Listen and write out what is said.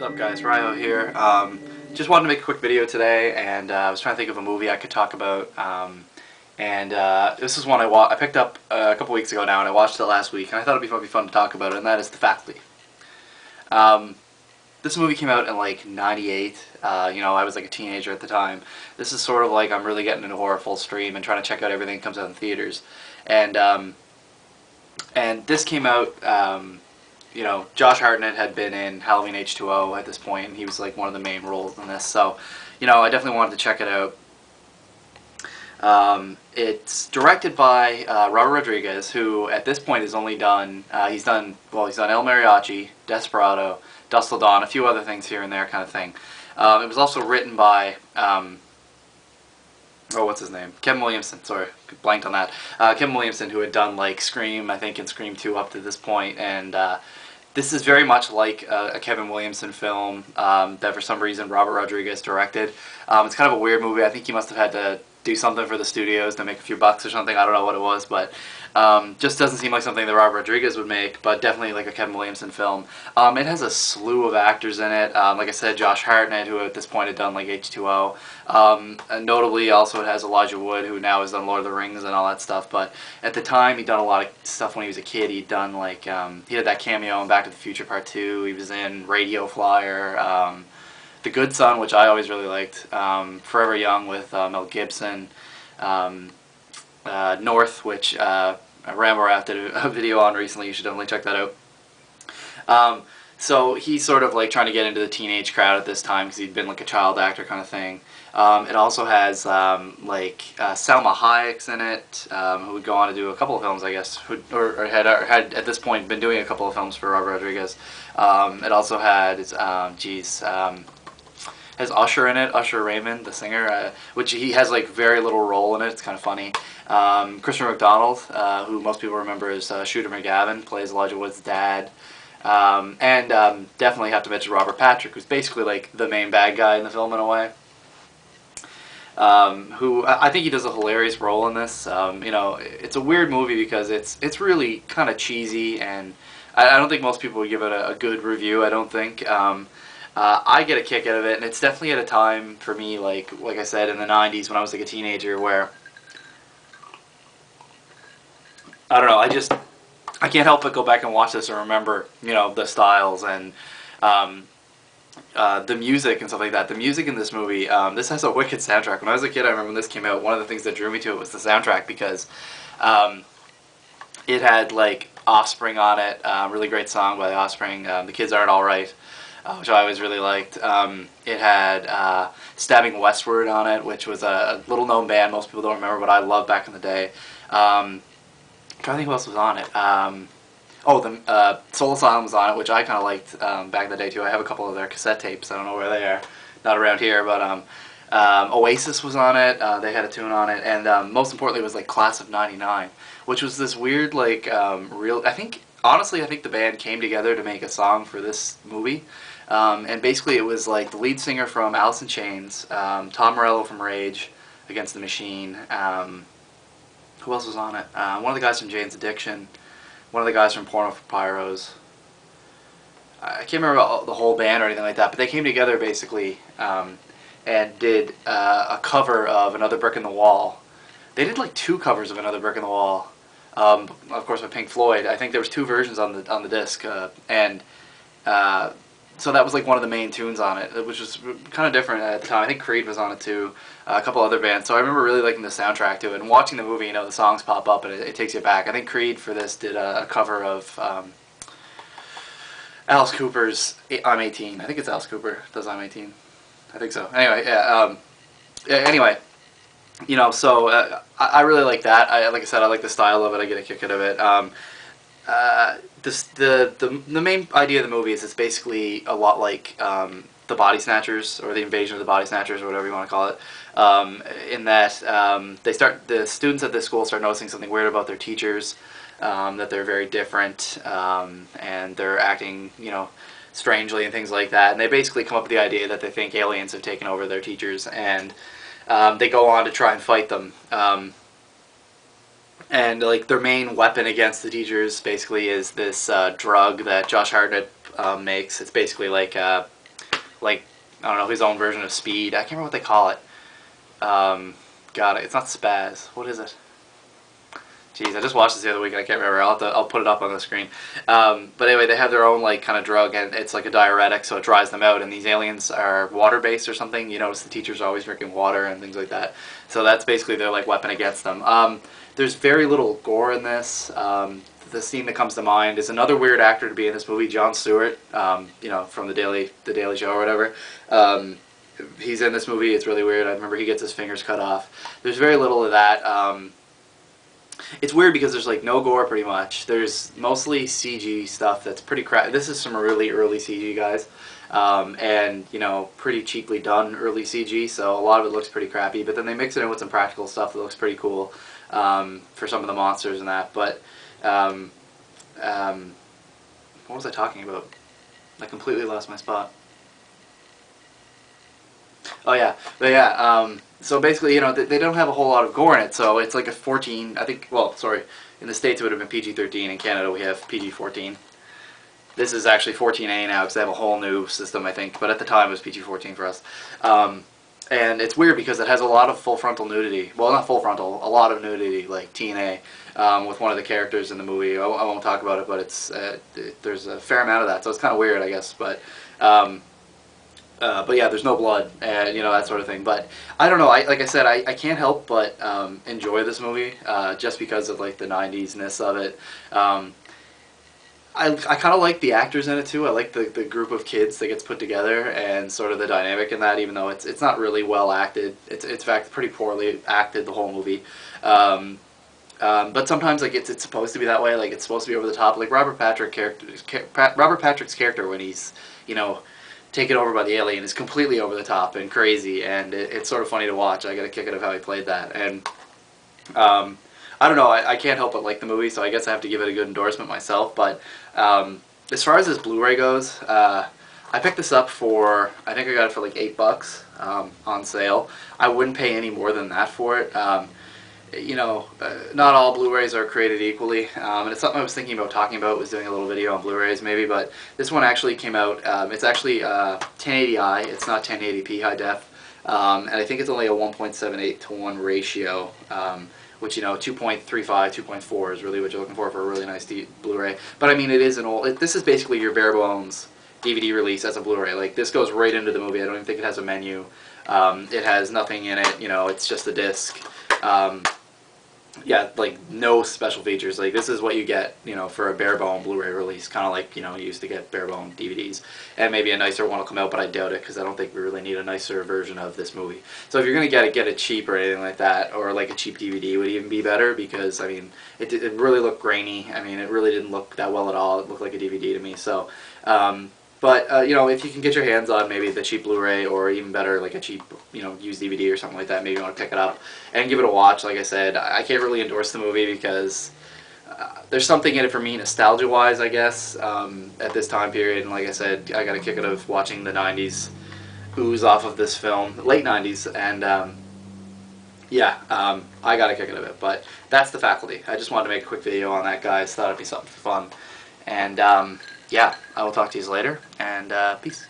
What's up, guys? Ryo here. Just wanted to make a quick video today, and I was trying to think of a movie I could talk about. This is one I picked up a couple weeks ago now, and I watched it last week, and I thought it'd be fun to talk about it, and that is The Faculty. This movie came out in like '98. I was like a teenager at the time. This is sort of like I'm really getting into horror full stream and trying to check out everything that comes out in theaters, and this came out. Josh Hartnett had been in Halloween H2O at this point, and he was like one of the main roles in this. So, I definitely wanted to check it out. It's directed by Robert Rodriguez, who at this point has only done he's done El Mariachi, Desperado, Dusk Till Dawn, a few other things here and there, kind of thing. It was also written by what's his name? Kevin Williamson. Sorry, blanked on that. Kevin Williamson, who had done like Scream, I think, and Scream 2 up to this point, and this is very much like a Kevin Williamson film that for some reason Robert Rodriguez directed. It's kind of a weird movie. I think he must have had to do something for the studios to make a few bucks or something. I don't know what it was, but just doesn't seem like something that Robert Rodriguez would make, but definitely like a Kevin Williamson film. It has a slew of actors in it. Like I said, Josh Hartnett, who at this point had done like H2O. And notably, also it has Elijah Wood, who now has done Lord of the Rings and all that stuff. But at the time, he'd done a lot of stuff when he was a kid. He'd done like he had that cameo in Back to the Future Part 2. He was in Radio Flyer, The Good Son, which I always really liked. Forever Young with Mel Gibson. North, which Rambo Raft did a video on recently. You should definitely check that out. So he's sort of like trying to get into the teenage crowd at this time because he'd been like a child actor kind of thing. It also has Salma Hayek's in it, who would go on to do a couple of films, I guess, or had at this point been doing a couple of films for Robert Rodriguez. It also had, has Usher in it, Usher Raymond, the singer, which he has like very little role in it. It's kind of funny. Christopher McDonald, who most people remember as Shooter McGavin, plays Elijah Wood's dad. Definitely have to mention Robert Patrick, who's basically like the main bad guy in the film in a way. Who I think he does a hilarious role in this. It's a weird movie because it's really kind of cheesy, and I don't think most people would give it a good review. I don't think. I get a kick out of it, and it's definitely at a time for me, like I said, in the '90s when I was like a teenager, where I don't know, I can't help but go back and watch this and remember, the styles and the music and stuff like that. The music in this movie, this has a wicked soundtrack. When I was a kid, I remember when this came out, one of the things that drew me to it was the soundtrack, because it had like Offspring on it, really great song by the Offspring, The Kids Aren't Alright, which I always really liked. It had Stabbing Westward on it, which was a little known band most people don't remember, but I loved back in the day. I'm trying to think who else was on it. The Soul Asylum was on it, which I kind of liked back in the day too. I have a couple of their cassette tapes. I don't know where they are. Not around here, but Oasis was on it. They had a tune on it, and most importantly was like Class of '99, which was this weird like I think the band came together to make a song for this movie. And basically it was like the lead singer from Alice in Chains, Tom Morello from Rage Against the Machine. Who else was on it? One of the guys from Jane's Addiction. One of the guys from Porno for Pyros. I can't remember the whole band or anything like that, but they came together basically and did a cover of Another Brick in the Wall. They did like 2 covers of Another Brick in the Wall. Of course, by Pink Floyd. I think there was 2 versions on the disc, so that was like one of the main tunes on it, which was kind of different at the time. I think Creed was on it too, a couple other bands. So I remember really liking the soundtrack to it, and watching the movie, the songs pop up and it takes you back. I think Creed for this did a cover of Alice Cooper's I'm 18. I think it's Alice Cooper does I'm 18. I think so. Anyway, I really like that. Like I said, I like the style of it. I get a kick out of it. The main idea of the movie is it's basically a lot like the Body Snatchers, or the Invasion of the Body Snatchers, or whatever you want to call it. In that the students at this school start noticing something weird about their teachers, that they're very different, and they're acting, strangely and things like that. And they basically come up with the idea that they think aliens have taken over their teachers, and they go on to try and fight them. And like their main weapon against the teachers basically is this drug that Josh Hartnett makes. It's basically like like, I don't know, his own version of Speed. I can't remember what they call it. God, it's not Spaz. What is it? Jeez, I just watched this the other week and I can't remember. I'll put it up on the screen. But anyway, they have their own like kind of drug, and it's like a diuretic, so it dries them out. And these aliens are water based or something. You notice the teachers are always drinking water and things like that. So that's basically their like weapon against them. There's very little gore in this. The scene that comes to mind is another weird actor to be in this movie, Jon Stewart. You know, from the Daily Show or whatever. He's in this movie. It's really weird. I remember he gets his fingers cut off. There's very little of that. It's weird because there's like no gore pretty much. There's mostly CG stuff that's pretty crap. This is some really early CG, guys. And, you know, pretty cheaply done early CG, so a lot of it looks pretty crappy. But then they mix it in with some practical stuff that looks pretty cool for some of the monsters and that. But what was I talking about? I completely lost my spot. Oh yeah, but yeah. So basically, you know, they don't have a whole lot of gore in it, so it's like a 14. I think. Well, sorry, in the States it would have been PG-13. In Canada we have PG-14. This is actually 14A now because they have a whole new system, I think. But at the time it was PG-14 for us. And it's weird because it has a lot of full frontal nudity. Well, not full frontal, a lot of nudity, like TNA, with one of the characters in the movie. I won't talk about it, but it's there's a fair amount of that, so it's kind of weird, I guess. But yeah, there's no blood, and you know, that sort of thing. But I don't know. Like I said, I can't help but enjoy this movie just because of like the 90s-ness of it. I kind of like the actors in it too. I like the group of kids that gets put together and sort of the dynamic in that. Even though it's not really well acted, it's in fact pretty poorly acted the whole movie. But sometimes like it's supposed to be that way. Like it's supposed to be over the top. Like Robert Patrick's character when he's, you know, taken over by the alien is completely over the top and crazy, and it's sort of funny to watch. I got a kick out of how he played that, and I don't know, I can't help but like the movie, so I guess I have to give it a good endorsement myself. But as far as this Blu-ray goes, I picked this up for, I think I got it for like $8 on sale. I wouldn't pay any more than that for it. You know, not all Blu-rays are created equally, and it's something I was thinking about talking about, was doing a little video on Blu-rays maybe, but this one actually came out, it's actually 1080i, it's not 1080p high def, and I think it's only a 1.78 to 1 ratio, which, you know, 2.35, 2.4 is really what you're looking for a really nice Blu-ray. But I mean, it is an old, this is basically your bare bones DVD release as a Blu-ray. Like, this goes right into the movie. I don't even think it has a menu. It has nothing in it, you know, it's just a disc. Yeah, like no special features. Like this is what you get, you know, for a bare bone Blu-ray release, kind of like, you know, you used to get bare bone DVDs, and maybe a nicer one will come out, but I doubt it because I don't think we really need a nicer version of this movie. So if you're gonna get it cheap or anything like that, or like a cheap DVD would even be better, because I mean it really looked grainy. I mean, it really didn't look that well at all. It looked like a DVD to me. So but you know, if you can get your hands on maybe the cheap Blu-ray, or even better, like a cheap, you know, used DVD or something like that, maybe you want to pick it up and give it a watch. Like I said, I can't really endorse the movie because there's something in it for me nostalgia-wise, I guess, at this time period. And like I said, I got a kick out of watching the 90s ooze off of this film, late 90s, and yeah, I got a kick out of it. But that's The Faculty. I just wanted to make a quick video on that, guys. Thought it'd be something for fun. And yeah, I will talk to you later, and peace.